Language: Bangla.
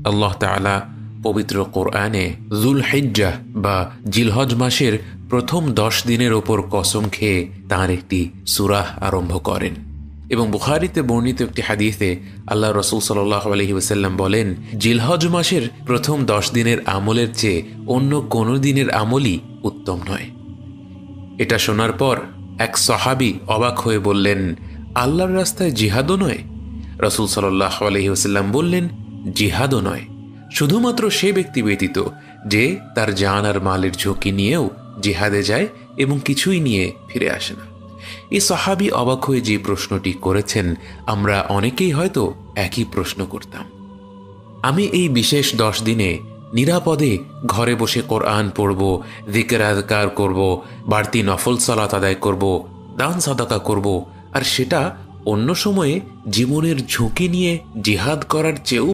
আল্লাহ তাআলা পবিত্র কোরআনে যুলহিজ্জাহ বা জিলহজ মাসের প্রথম 10 দিনের ওপর কসম খেয়ে তাঁর একটি সূরা আরম্ভ করেন। এবং বুখারীতে বর্ণিত একটি হাদিসে আল্লাহ রাসূল সাল্লাল্লাহু আলাইহি ওয়াসাল্লাম বলেন, জিলহজ মাসের প্রথম 10 দিনের আমলের চেয়ে অন্য কোনো দিনের আমলই উত্তম নয়। এটা শোনার পর এক সাহাবী অবাক হয়ে বললেন, আল্লাহর রাস্তায় জিহাদও নয়? রাসূল সাল্লাল্লাহু আলাইহি ওয়াসাল্লাম বললেন, জিহাদও নয়, শুধুমাত্র সে ব্যক্তি ব্যতীত যে তার জান আর মালের ঝুঁকি নিয়েও জিহাদে যায় এবং কিছুই নিয়ে ফিরে আসে না। এই সাহাবী অবাক হয়ে যে প্রশ্নটি করেছেন, আমরা অনেকেই হয়তো একই প্রশ্ন করতাম। আমি এই বিশেষ 10 দিনে নিরাপদে ঘরে বসে কোরআন পড়ব, যিকির আযকার করব, বাড়তি নফল সালাত আদায় করব, দান সাদাকা করব, আর সেটা অন্য সময়ে জীবনের ঝুঁকি নিয়ে জিহাদ করার চেয়েও